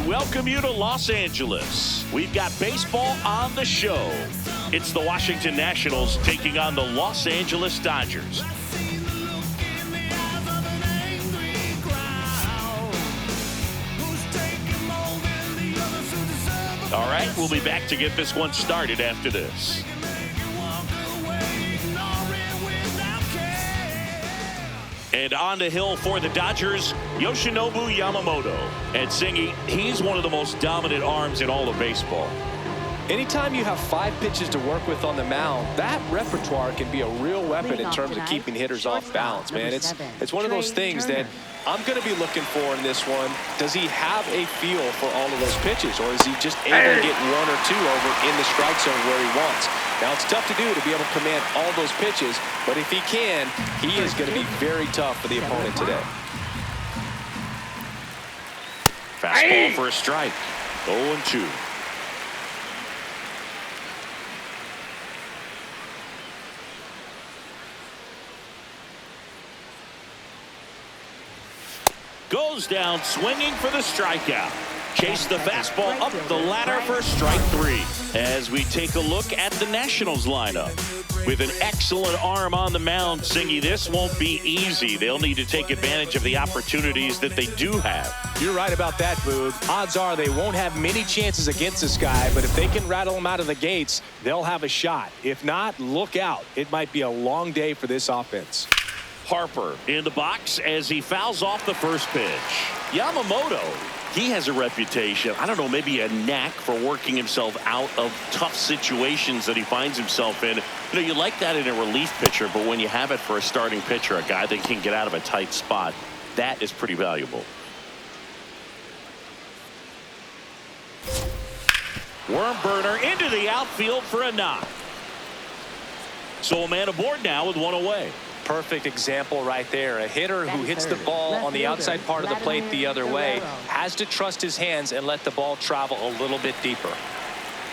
welcome you to Los Angeles. We've got baseball on the show. It's the Washington Nationals taking on the Los Angeles Dodgers. All right, we'll be back to get this one started after this. And on the hill for the Dodgers, Yoshinobu Yamamoto. And Singy, he's one of the most dominant arms in all of baseball. Anytime you have 5 pitches to work with on the mound, that repertoire can be a real weapon in terms of keeping hitters off balance, man. It's one of those things that I'm going to be looking for in this one. Does he have a feel for all of those pitches, or is he just able to get 1 or 2 over in the strike zone where he wants? Now, it's tough to do to be able to command all those pitches, but if he can, he is going to be very tough for the opponent today. Fastball for a strike. 0-2. Goes down swinging for the strikeout. Chase the fastball up the ladder for strike 3. As we take a look at the Nationals lineup. With an excellent arm on the mound, Singy, this won't be easy. They'll need to take advantage of the opportunities that they do have. You're right about that, Boog. Odds are they won't have many chances against this guy, but if they can rattle him out of the gates, they'll have a shot. If not, look out. It might be a long day for this offense. Harper in the box as he fouls off the first pitch. Yamamoto, he has a reputation, I don't know, maybe a knack for working himself out of tough situations that he finds himself in. You know, you like that in a relief pitcher, but when you have it for a starting pitcher, a guy that can get out of a tight spot, that is pretty valuable. Worm burner into the outfield for a knock. So a man aboard now with 1 away. Perfect example right there. A hitter who hits the ball on the outside part of the plate the other way has to trust his hands and let the ball travel a little bit deeper.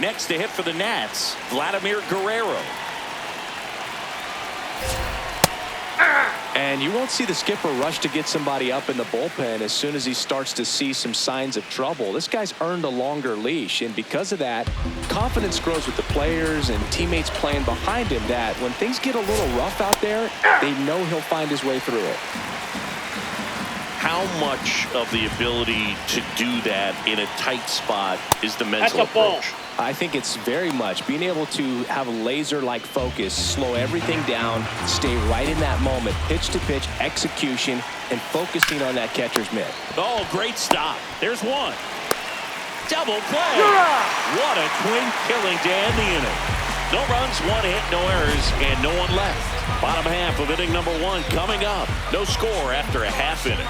Next to hit for the Nats, Vladimir Guerrero. And you won't see the skipper rush to get somebody up in the bullpen as soon as he starts to see some signs of trouble. This guy's earned a longer leash, and because of that, confidence grows with the players and teammates playing behind him that when things get a little rough out there, they know he'll find his way through it. How much of the ability to do that in a tight spot is the mental approach? I think it's very much being able to have a laser-like focus, slow everything down, stay right in that moment, pitch to pitch, execution, and focusing on that catcher's mitt. Oh, great stop. There's one. Double play. What a twin killing to end the inning. No runs, 1 hit, no errors, and no one left. Bottom half of inning number 1 coming up. No score after a half inning.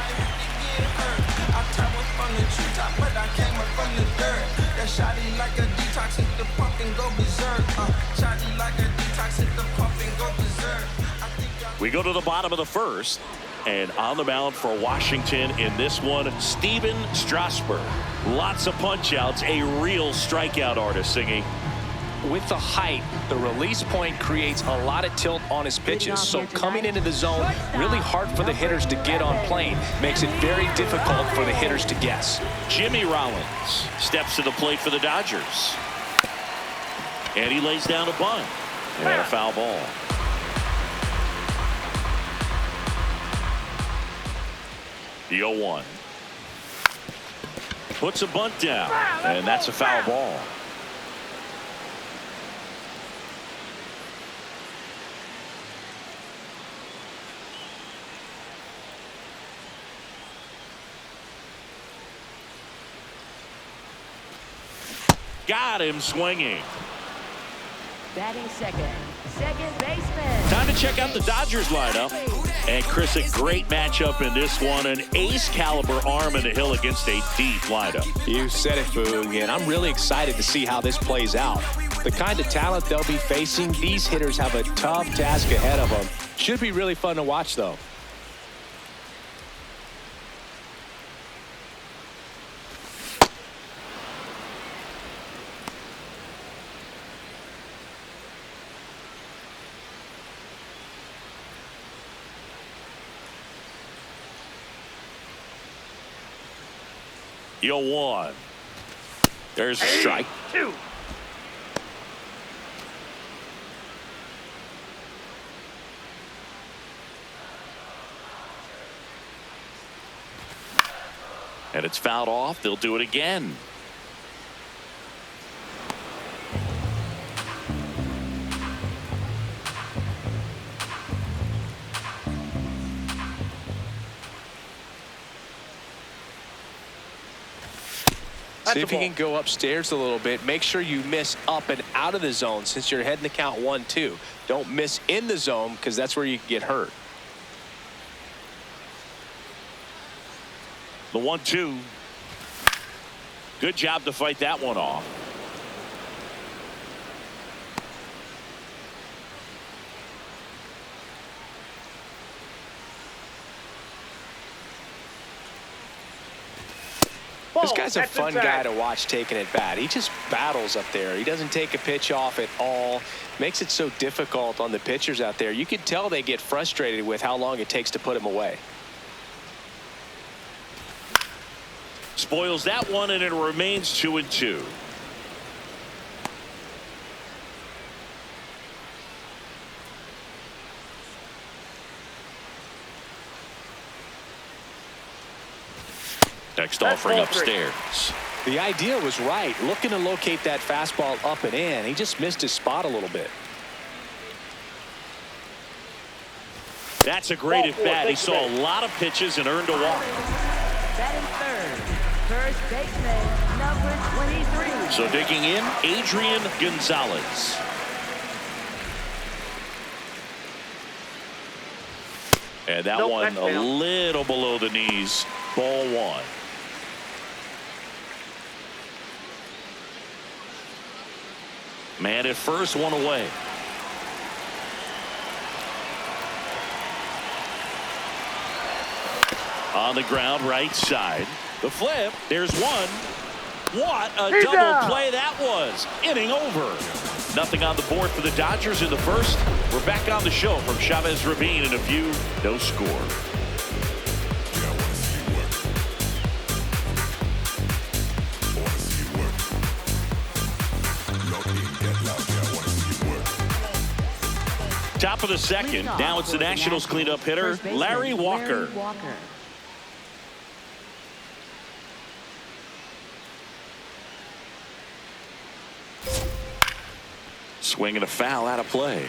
We go to the bottom of the first, and on the mound for Washington in this one, Steven Strasburg. Lots of punch outs, a real strikeout artist, Singy. With the height, the release point creates a lot of tilt on his pitches, so coming into the zone, really hard for the hitters to get on plane. Makes it very difficult for the hitters to guess. Jimmy Rollins steps to the plate for the Dodgers. And he lays down a bunt. And a foul ball. The 0-1. Puts a bunt down, and that's a foul ball. Got him swinging. Batting second baseman. Time to check out the Dodgers lineup. And Chris, a great matchup in this one. An ace caliber arm in the hill against a deep lineup. You said it, Boog, and I'm really excited to see how this plays out. The kind of talent they'll be facing, these hitters have a tough task ahead of them. Should be really fun to watch, though. The 0-1. There's a strike. 2. And it's fouled off. They'll do it again. See if you can go upstairs a little bit. Make sure you miss up and out of the zone since you're heading the count 1-2. Don't miss in the zone because that's where you can get hurt. The 1-2. Good job to fight that one off. This guy's a fun guy to watch taking at bat. He just battles up there. He doesn't take a pitch off at all. Makes it so difficult on the pitchers out there. You can tell they get frustrated with how long it takes to put him away. Spoils that one, and it remains 2-2. Next offering upstairs. The idea was right. Looking to locate that fastball up and in. He just missed his spot a little bit. That's a great at bat. He saw a lot of pitches and earned a walk. Batting third, first baseman, number 23. So digging in, Adrian Gonzalez. And that one a little below the knees. Ball 1. Man at first, one away. On the ground, right side. The flip. There's one. What a double play that was. Inning over. Nothing on the board for the Dodgers in the first. We're back on the show from Chavez Ravine in a few. No score. Top of the second. Now it's the Nationals cleanup hitter, Larry Walker. Swing and a foul out of play.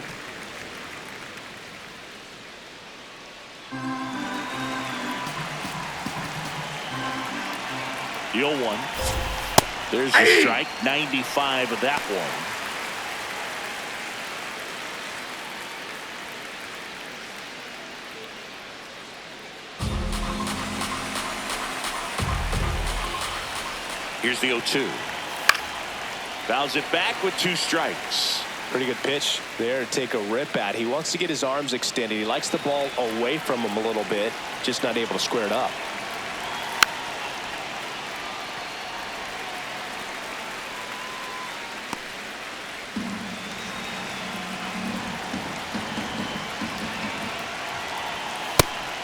The 0-1. There's a strike. 95 of that one. Here's the 0-2. Fouls it back with 2 strikes. Pretty good pitch there to take a rip at. He wants to get his arms extended. He likes the ball away from him a little bit, just not able to square it up.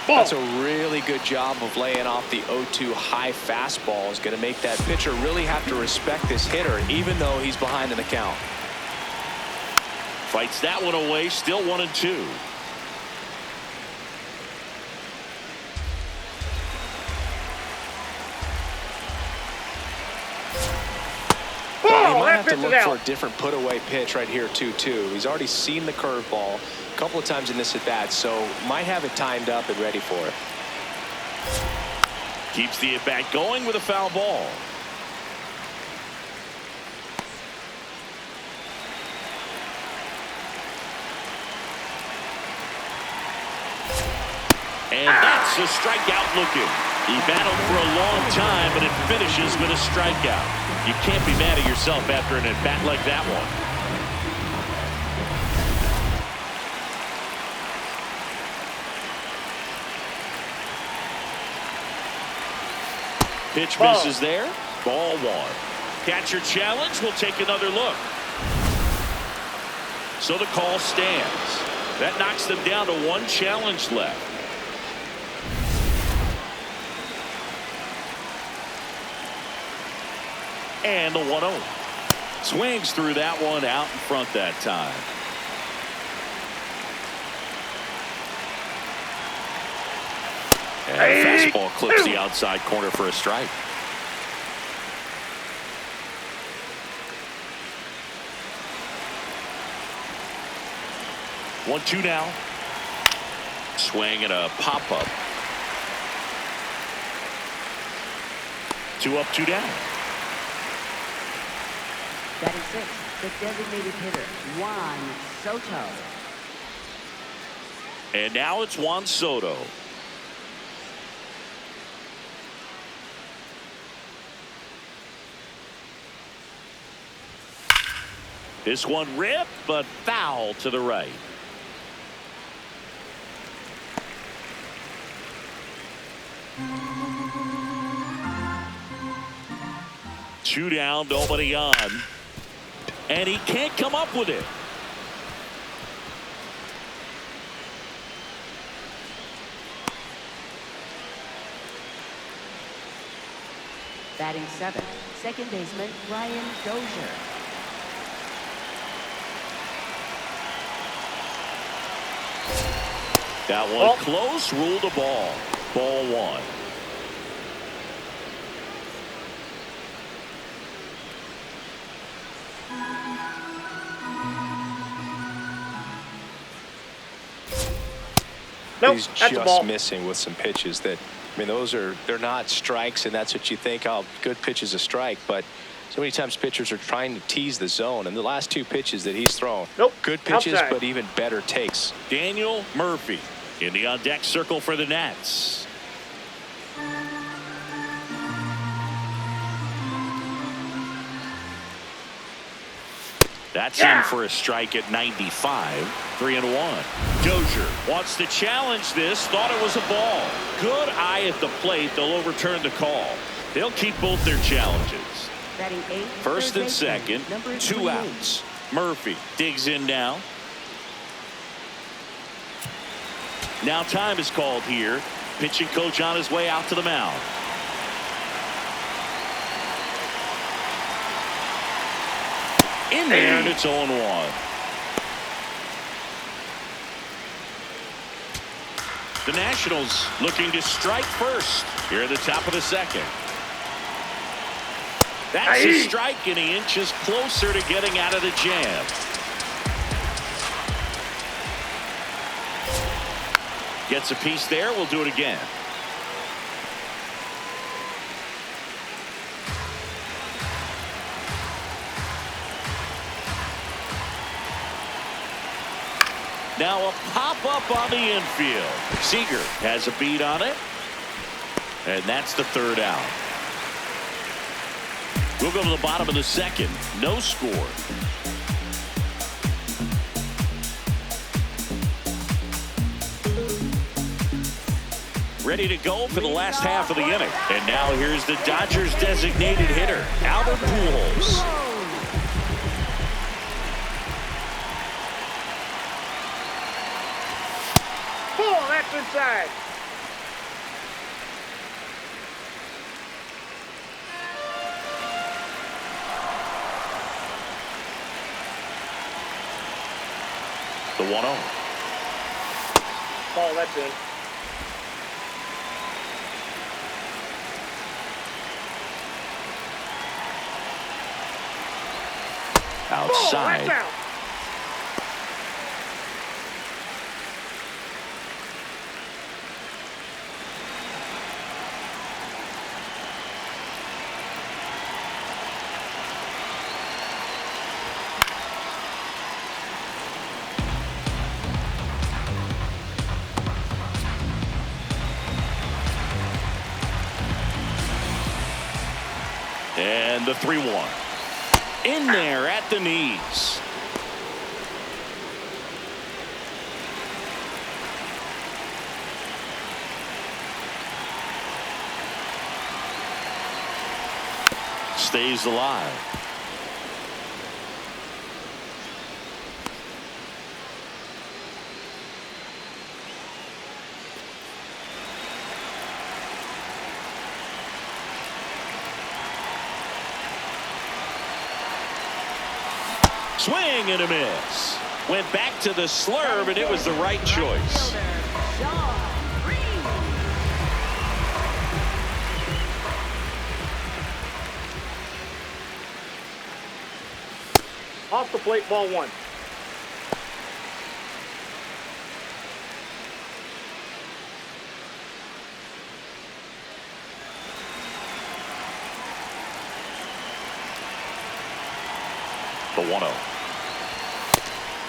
That's a really good job of laying off the 0-2 high fastball. Is going to make that pitcher really have to respect this hitter, even though he's behind in the count. Fights that one away, still 1-2. Well, he might have to look for a different put-away pitch right here, 2-2. He's already seen the curveball a couple of times in this at-bat, so might have it timed up and ready for it. Keeps the at-bat going with a foul ball. And that's a strikeout looking. He battled for a long time, but it finishes with a strikeout. You can't be mad at yourself after an at-bat like that one. Pitch misses there. Ball 1. Catcher challenge. We'll take another look. So the call stands. That knocks them down to 1 challenge left. And the 1-0. Swings through that one out in front that time. And the fastball clips the outside corner for a strike. One, two now. Swing and a pop-up. 2 up, 2 down. Batting 6, the designated hitter, Juan Soto. And now it's Juan Soto. This one ripped, but foul to the right. Two down, nobody on. And he can't come up with it. Batting 7, second baseman, Ryan Dozier. That one close, ruled a ball. Ball 1. Nope, He's that's a ball. just missing with some pitches that, I mean, they're not strikes, and that's what you think, oh, good pitch is a strike, but so many times pitchers are trying to tease the zone, and the last 2 pitches that he's thrown, nope, good pitches, outside. but even better takes. Daniel Murphy in the on-deck circle for the Nats. That's in for a strike at 95. 3-1. Dozier wants to challenge this. Thought it was a ball. Good eye at the plate. They'll overturn the call. They'll keep both their challenges. Batting 8, First third and second. baseman, number 2 28. outs. Murphy digs in now. Now time is called here. Pitching coach on his way out to the mound. In there, and it's 0-1. The Nationals looking to strike first here at the top of the second. That's a strike, and he inches closer to getting out of the jam. Gets a piece there. We'll do it again. Now a pop-up on the infield. Seager has a beat on it. And that's the 3rd out. We'll go to the bottom of the second. No score. Ready to go for the last half of the inning. And now here's the Dodgers designated hitter, Albert Pujols. Oh, that's inside. The 1-0. Oh, that's in. Outside. Oh, that's out. And the 3-1. In there at the knees. Stays alive. Swing and a miss. Went back to the slurve, and it was the right choice. Off the plate, ball 1. The 1-0.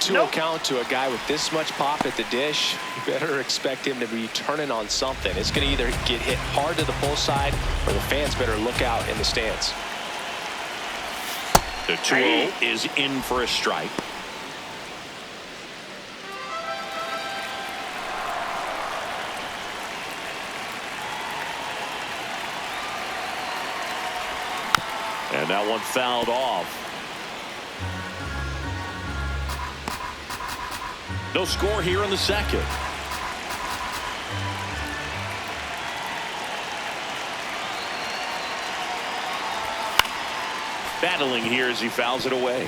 2-0 count to a guy with this much pop at the dish. You better expect him to be turning on something. It's going to either get hit hard to the pull side, or the fans better look out in the stands. The 2-0 is in for a strike. And that one fouled off. No score here in the second. Battling here as he fouls it away.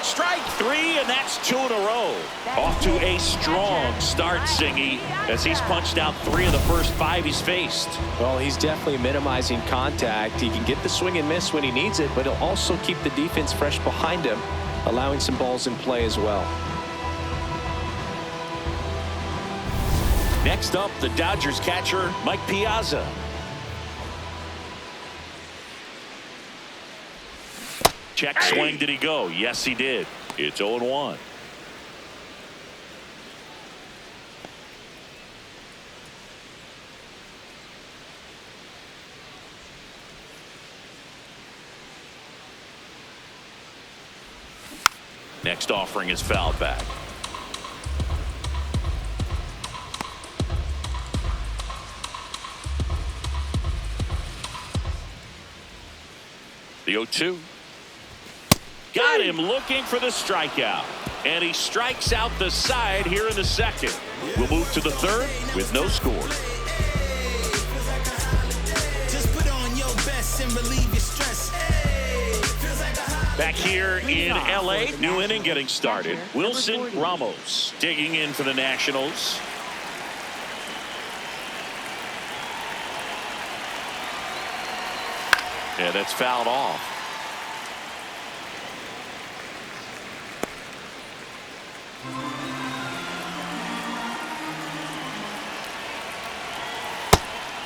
Strike 3, and that's 2 in a row. Off to a strong start, Singy, as he's punched out 3 of the first 5 he's faced. Well, he's definitely minimizing contact. He can get the swing and miss when he needs it, but he'll also keep the defense fresh behind him, allowing some balls in play as well. Next up, the Dodgers catcher, Mike Piazza. Check swing. Did he go? Yes, he did. It's 0-1. Next offering is fouled back. The 0-2. Got him looking for the strikeout. And he strikes out the side here in the second. We'll move to the third with no score. Just put on your best and relieve your stress. Back here in L.A., new inning getting started. Wilson Ramos digging in for the Nationals. Yeah, that's fouled off.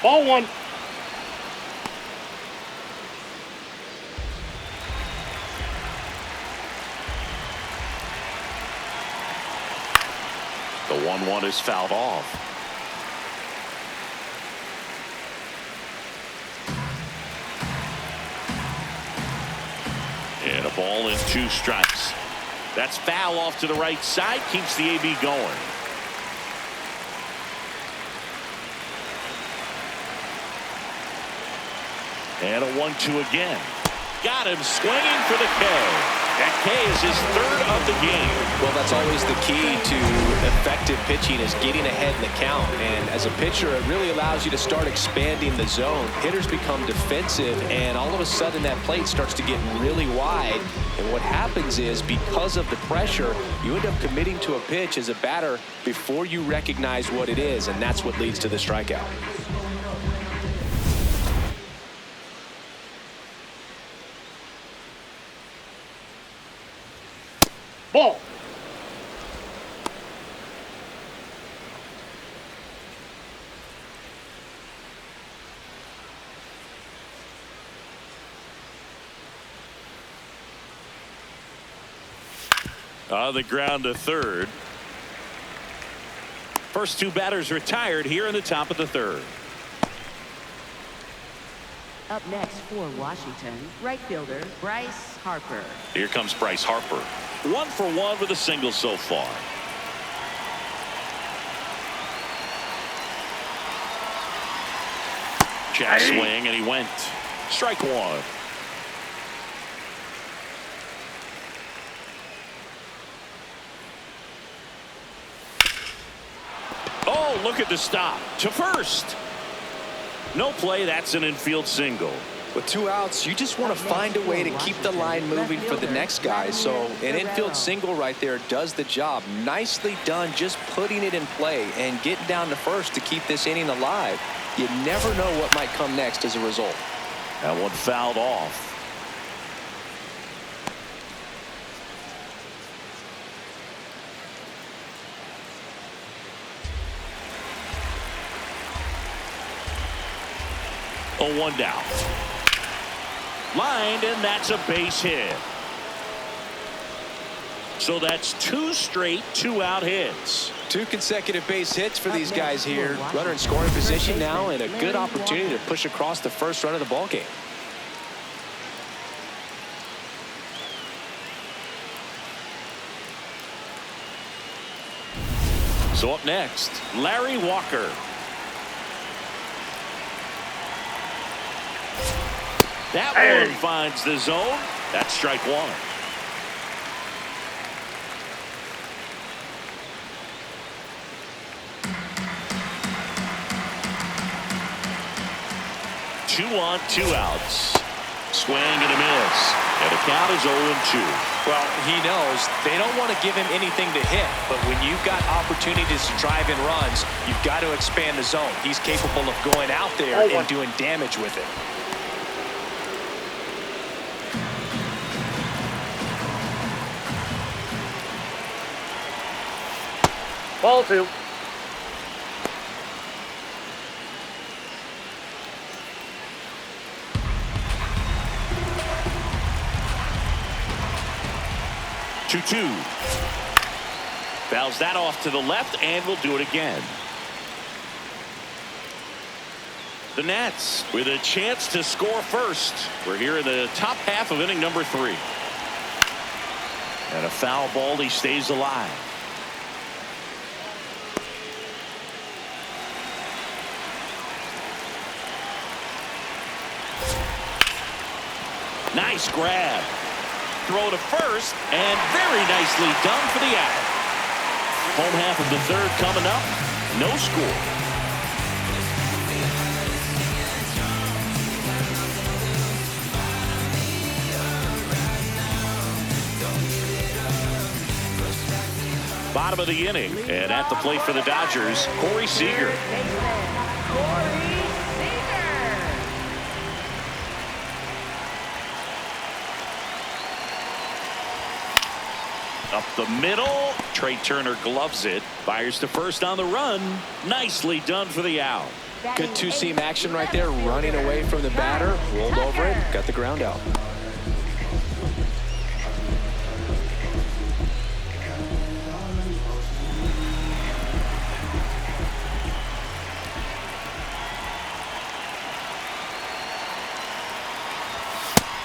Ball 1. The 1-1 is fouled off. And a ball and 2 strikes. That's foul off to the right side. Keeps the AB going. And a 1-2 again. Got him swinging for the K. That K is his 3rd of the game. Well, that's always the key to effective pitching, is getting ahead in the count. And as a pitcher, it really allows you to start expanding the zone. Hitters become defensive, and all of a sudden that plate starts to get really wide. And what happens is, because of the pressure, you end up committing to a pitch as a batter before you recognize what it is, and that's what leads to the strikeout. Ball. On the ground to third. First 2 batters retired here in the top of the 3rd. Up next for Washington, right fielder Bryce Harper. Here comes Bryce Harper. 1 for 1 with a single so far. Check swing, and he went. Strike 1. Oh, look at the stop to first. No play. That's an infield single. With 2 outs, you just want to find a way to keep the line moving for the next guy. So an infield single right there does the job. Nicely done, just putting it in play and getting down to first to keep this inning alive. You never know what might come next as a result. That one fouled off. Oh, 1 down. Lined, and that's a base hit. So that's 2 straight 2-out hits. 2 consecutive base hits for these guys here. Runner in scoring position now, and a good opportunity to push across the first run of the ball game. So up next, Larry Walker. That one finds the zone. That's strike 1. Two on, 2 outs. Swing and a miss. And the count is 0-2. Well, he knows they don't want to give him anything to hit, but when you've got opportunities to drive in runs, you've got to expand the zone. He's capable of going out there and doing damage with it. Ball 2. Two. Fouls that off to the left, and will do it again. The Nats with a chance to score first. We're here in the top half of inning number 3. And a foul ball. He stays alive. Nice grab. Throw to first, and very nicely done for the out. Home half of the 3rd coming up. No score. Bottom of the inning, and at the plate for the Dodgers, Corey Seager. Up the middle. Trey Turner gloves it. Fires to first on the run. Nicely done for the out. Good 2-seam action right there. Running away from the batter. Rolled over it. Got the ground out.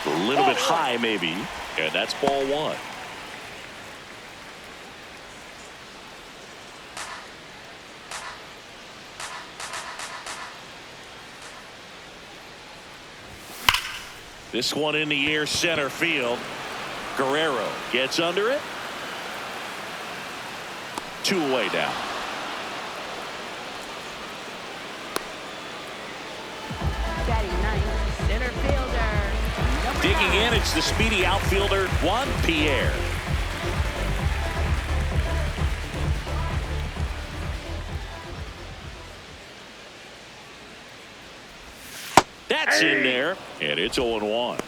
A little bit high maybe. And that's ball 1. This one in the air, center field. Guerrero gets under it. 2 away now. Batting 9th, center fielder. Digging in, it's the speedy outfielder, Juan Pierre. That's in there, and it's 0-1.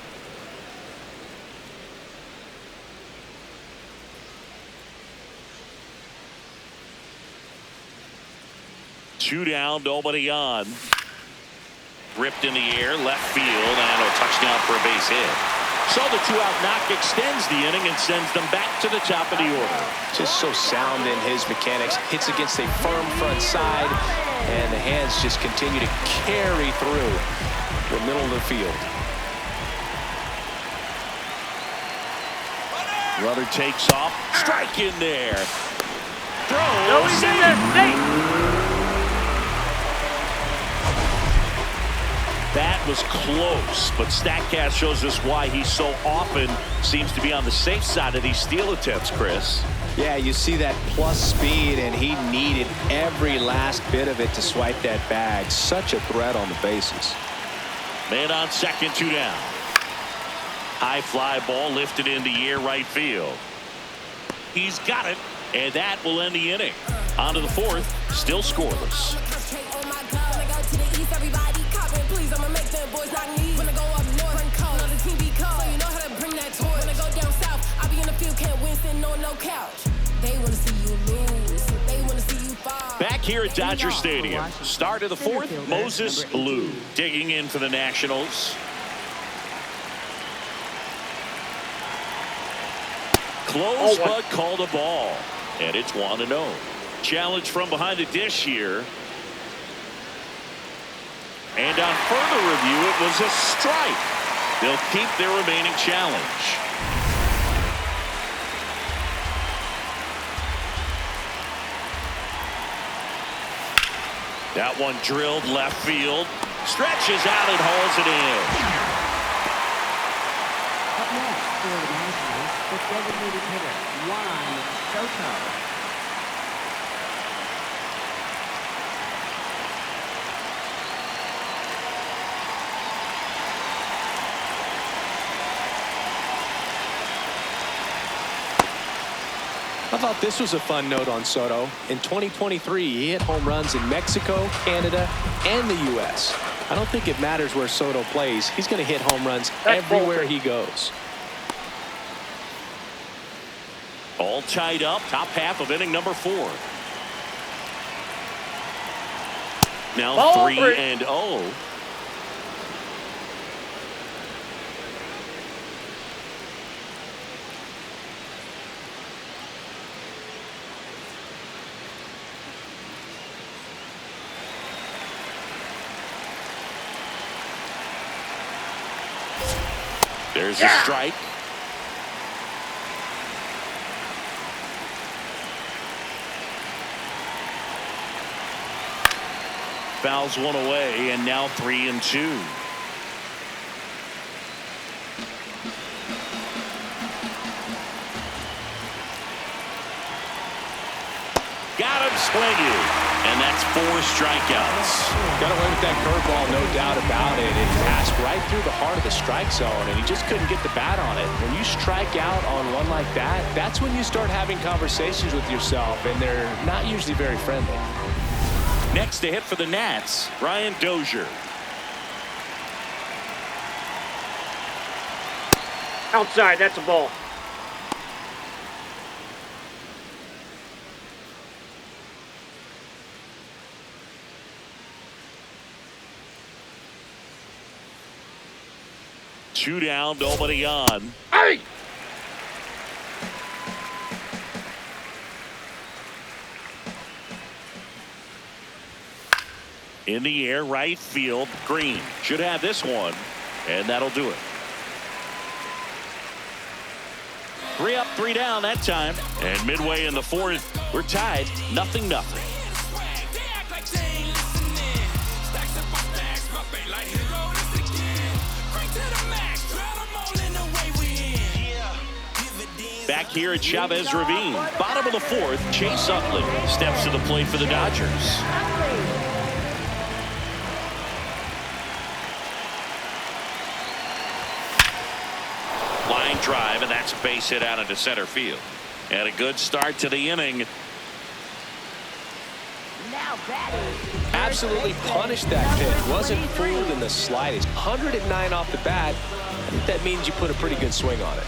Two down, nobody on. Ripped in the air, left field, and a touchdown for a base hit. So the 2-out knock extends the inning and sends them back to the top of the order. Just so sound in his mechanics. Hits against a firm front side, and the hands just continue to carry through the middle of the field. Runner takes off. Strike in there. Throw. No, he's in there. Safe. That was close, but StatCast shows us why he so often seems to be on the safe side of these steal attempts, Chris. Yeah, you see that plus speed, and he needed every last bit of it to swipe that bag. Such a threat on the bases. Man on second, 2 down. High fly ball lifted in the air right field. He's got it, and that will end the inning. On to the fourth, still scoreless. Back here at Dodger Stadium, start of the fourth, Moses Lou digging in for the Nationals. Close, but called a ball, and it's 1-0. Challenge from behind the dish here. And on further review, it was a strike. They'll keep their remaining challenge. That one drilled left field. Stretches out and hauls it in. Up next for the Nationals, the designated hitter, Juan Soto. I thought this was a fun note on Soto. In 2023, he hit home runs in Mexico, Canada, and the U.S. I don't think it matters where Soto plays. He's going to hit home runs everywhere he goes. All tied up, top half of inning number 4. Now 3-0. There's a strike. Fouls one away, and now 3-2. Got him swinging, and that's 4 strikeouts. Got away with that curveball, no doubt about it. It passed right through the heart of the strike zone, and he just couldn't get the bat on it. When you strike out on one like that, that's when you start having conversations with yourself, and they're not usually very friendly. Next to hit for the Nats, Brian Dozier. Outside, that's a ball. Two down, nobody on. Hey! In the air, right field. Green should have this one, and that'll do it. 3 up, 3 down that time. And midway in the fourth, we're tied, 0-0. Back here at Chavez Ravine, bottom of the fourth, Chase Utley steps to the plate for the Dodgers. Line drive, and that's a base hit out into center field. And a good start to the inning. Now batting. Absolutely punished that pitch. Wasn't fooled in the slightest. 109 off the bat. I think that means you put a pretty good swing on it.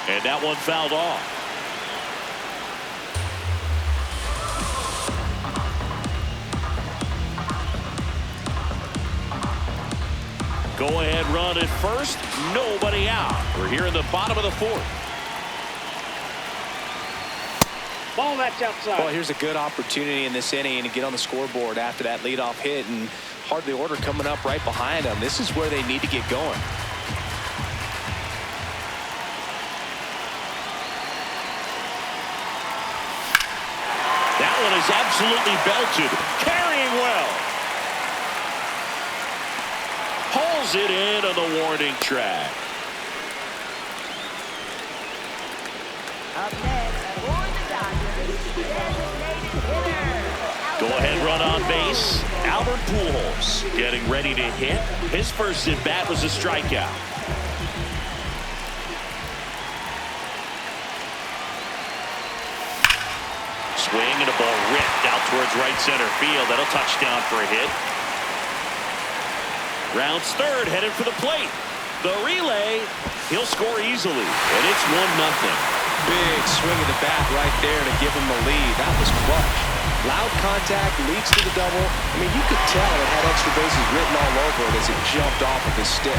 And that one fouled off. Go ahead run at first. Nobody out. We're here in the bottom of the fourth. Ball, that's outside. Well, here's a good opportunity in this inning to get on the scoreboard after that leadoff hit, and hardly order coming up right behind them. This is where they need to get going. That one is absolutely belted. Carrying well. Pulls it in on the warning track. Up next for the Dodgers, designated hitter. Go ahead run on base. Albert Pujols getting ready to hit. His first at bat was a strikeout. Swing and a ball ripped out towards right center field. That'll touchdown for a hit. Rounds third, headed for the plate. The relay, he'll score easily, and it's 1-0. Big swing of the bat right there to give him the lead. That was clutch. Loud contact leads to the double. I mean, you could tell it had extra bases written all over it as it jumped off of his stick.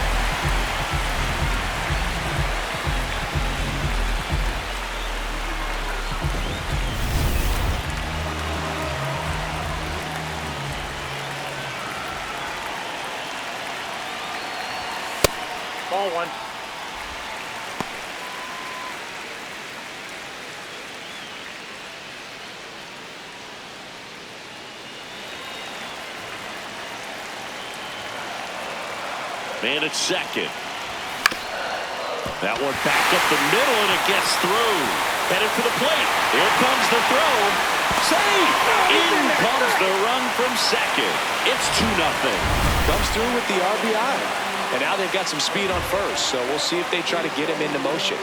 Ball one. Man at second. That one back up the middle, and it gets through. Headed for the plate. Here comes the throw. Safe! In comes the run from second. It's 2-0. Comes through with the RBI. And now they've got some speed on first, so we'll see if they try to get him into motion.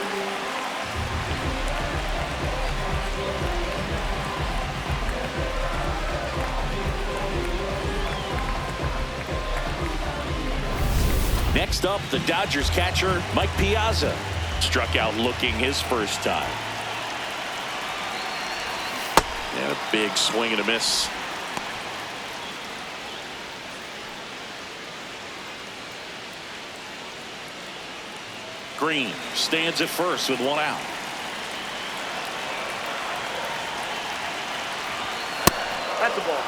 Next up, the Dodgers catcher, Mike Piazza. Struck out looking his first time. And a big swing and a miss. Green stands at first with one out. That's the ball.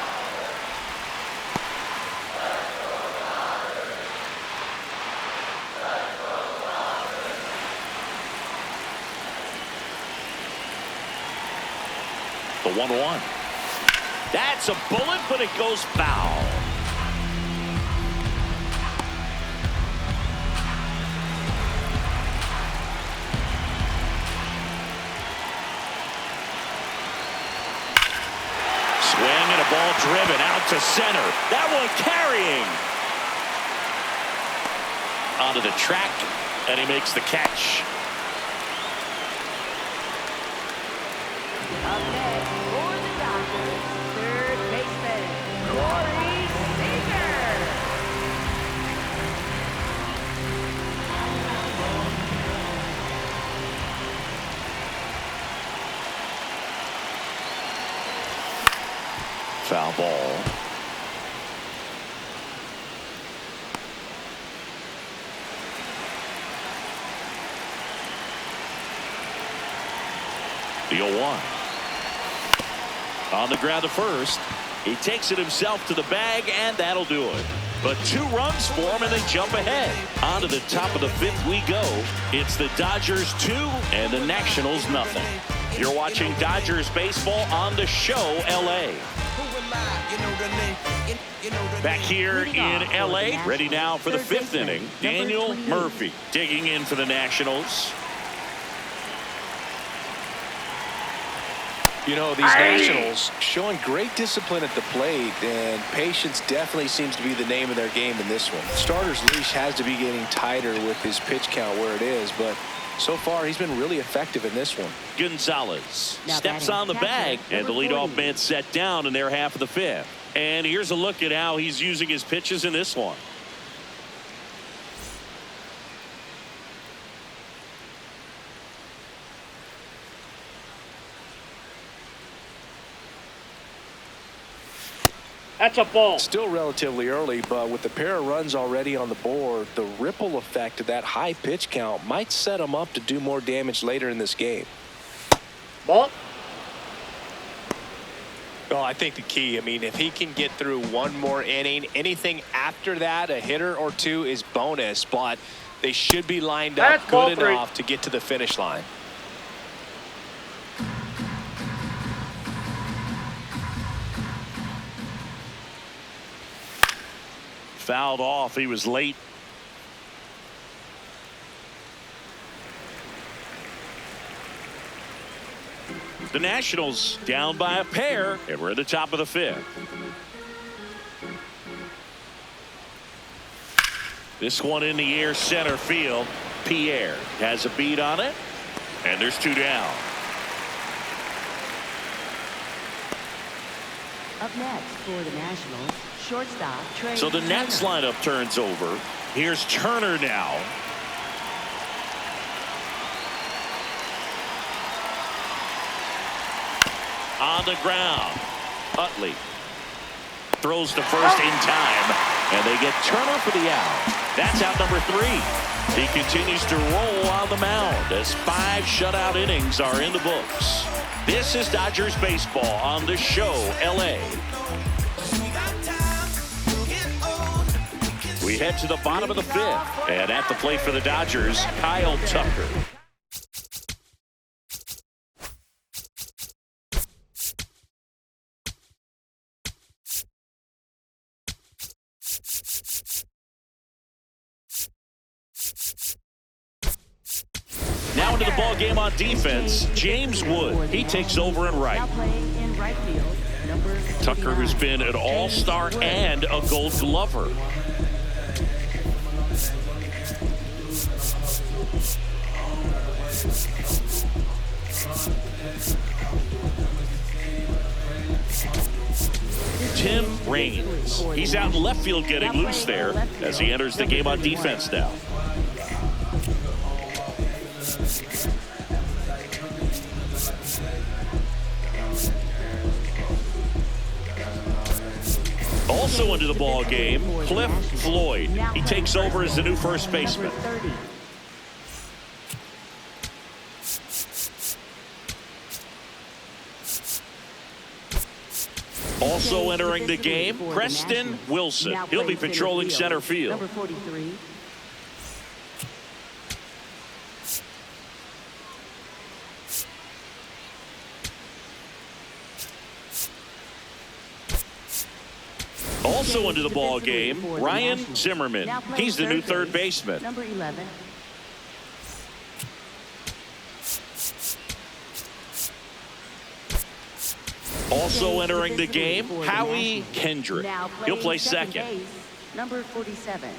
The 1-1. That's a bullet, but it goes foul. Swing and a ball driven out to center. That one carrying. Onto the track, and he makes the catch. Up next for the Dodgers, third baseman, Corey Seager. Foul ball. The 0-1. On the ground to first. He takes it himself to the bag, and that'll do it. But 2 runs for him, and they jump ahead. On to the top of the 5th we go. It's the Dodgers 2 and the Nationals 0. You're watching Dodgers baseball on the show LA. Back here in LA, ready now for the 5th inning. Daniel Murphy digging in for the Nationals. You know, these Nationals showing great discipline at the plate, and patience definitely seems to be the name of their game in this one. Starter's leash has to be getting tighter with his pitch count where it is, but so far he's been really effective in this one. Gonzalez steps on the bag, and the leadoff man set down in their half of the 5th. And here's a look at how he's using his pitches in this one. That's a ball. Still relatively early, but with the pair of runs already on the board, the ripple effect of that high pitch count might set him up to do more damage later in this game. Ball. Well, I think the key, I mean, if he can get through one more inning, anything after that, a hitter or two is bonus, but they should be lined up That's ball good 3. enough to get to the finish line. fouled off. He was late. The Nationals down by a pair, and we're at the top of the 5th. This one in the air, center field. Pierre has a beat on it, and there's 2 down. Up next for the Nationals, shortstop Trey. So the Nats lineup turns over. Here's Turner now. On the ground. Utley throws to first in time, and they get Turner for the out. That's out number 3. He continues to roll on the mound as 5 shutout innings are in the books. This is Dodgers baseball on the show, LA. We head to the bottom of the 5th, and at the plate for the Dodgers, Kyle Tucker. Now into the ball game on defense, James Wood. He takes over in right. Now playing in right field, number Tucker, who's been an all-star and a Gold Glover. Tim Raines. He's out in left field getting loose there as he enters the game on defense now. Also into the ball game, Cliff Floyd. He takes over as the new first baseman. Also entering the game, Preston Wilson. He'll be patrolling center field. Number 43. Also into the ball game, Ryan Zimmerman. He's the new third baseman. Number 11. Also entering the game, Howie Kendrick. He'll play second. Base, number 47.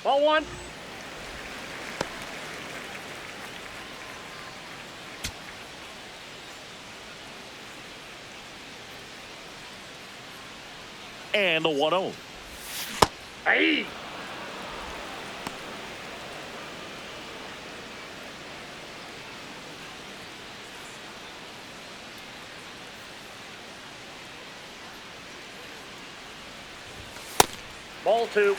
Ball 1. And the 1-0. Hey. Ball 2.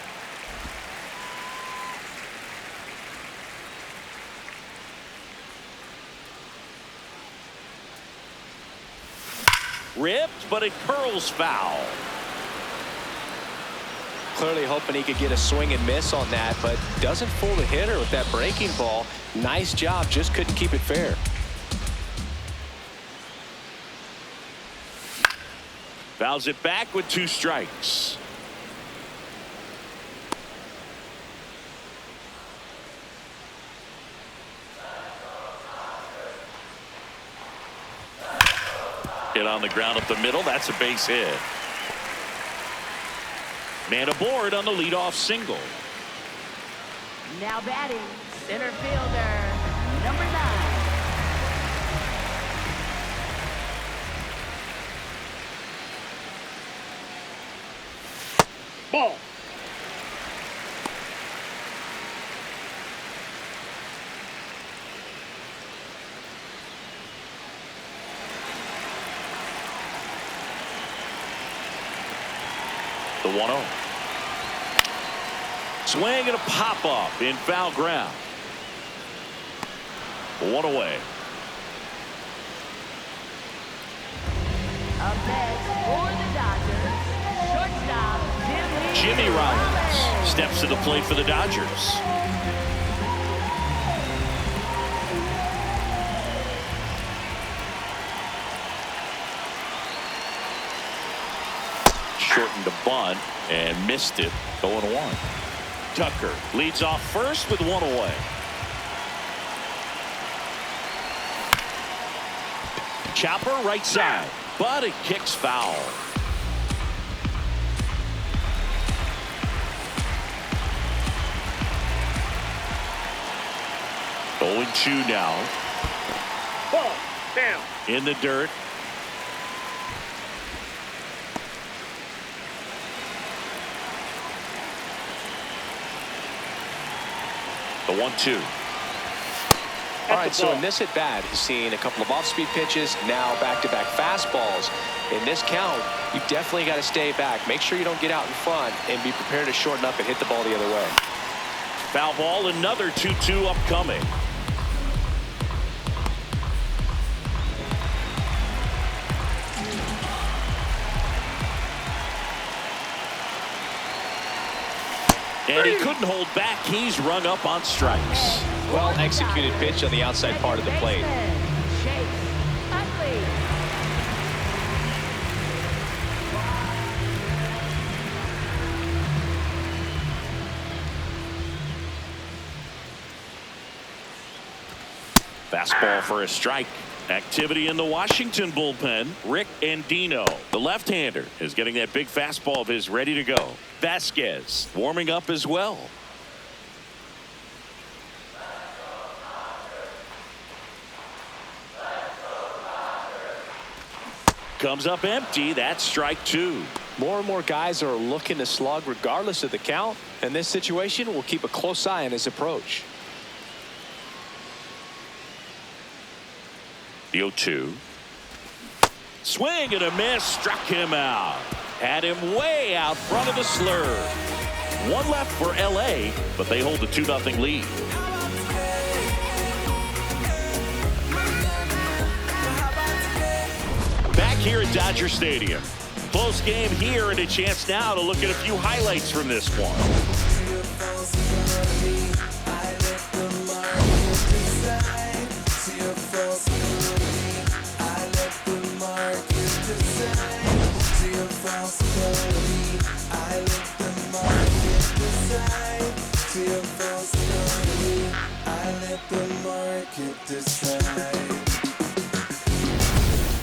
Ripped, but it curls foul. Clearly hoping he could get a swing and miss on that, but doesn't fool the hitter with that breaking ball. Nice job, just couldn't keep it fair. Fouls it back with 2 strikes. Hit on the ground up the middle. That's a base hit. Man aboard on the leadoff single. Now batting, center fielder, number 9. Ball. The 1-0. Swing and a pop-up in foul ground. 1 away. Up next for the Dodgers, shortstop Jimmy Rollins steps to the plate for the Dodgers. Shortened a bunt and missed it. 0-1. Tucker leads off first with 1 away. Chopper right side, but it kicks foul. Oh, 0-2 now. Ball. Down. In the dirt. The 1-2. All right, so in this at bat, he's seen a couple of off-speed pitches, now back-to-back fastballs. In this count, you definitely got to stay back. Make sure you don't get out in front and be prepared to shorten up and hit the ball the other way. Foul ball, another 2-2 upcoming. And he couldn't hold back. He's rung up on strikes. Well executed pitch on the outside part of the plate. Fastball for a strike. Activity in the Washington bullpen. Rick Andino, the left-hander, is getting that big fastball of his ready to go. Vasquez warming up as well. Comes up empty. That's strike 2. More and more guys are looking to slug regardless of the count. In this situation, we'll keep a close eye on his approach. The 0-2. Swing and a miss. Struck him out. Had him way out front of the slur. One left for LA, but they hold a 2-0 lead. Back here at Dodger Stadium. Close game here, and a chance now to look at a few highlights from this one. I let the market decide.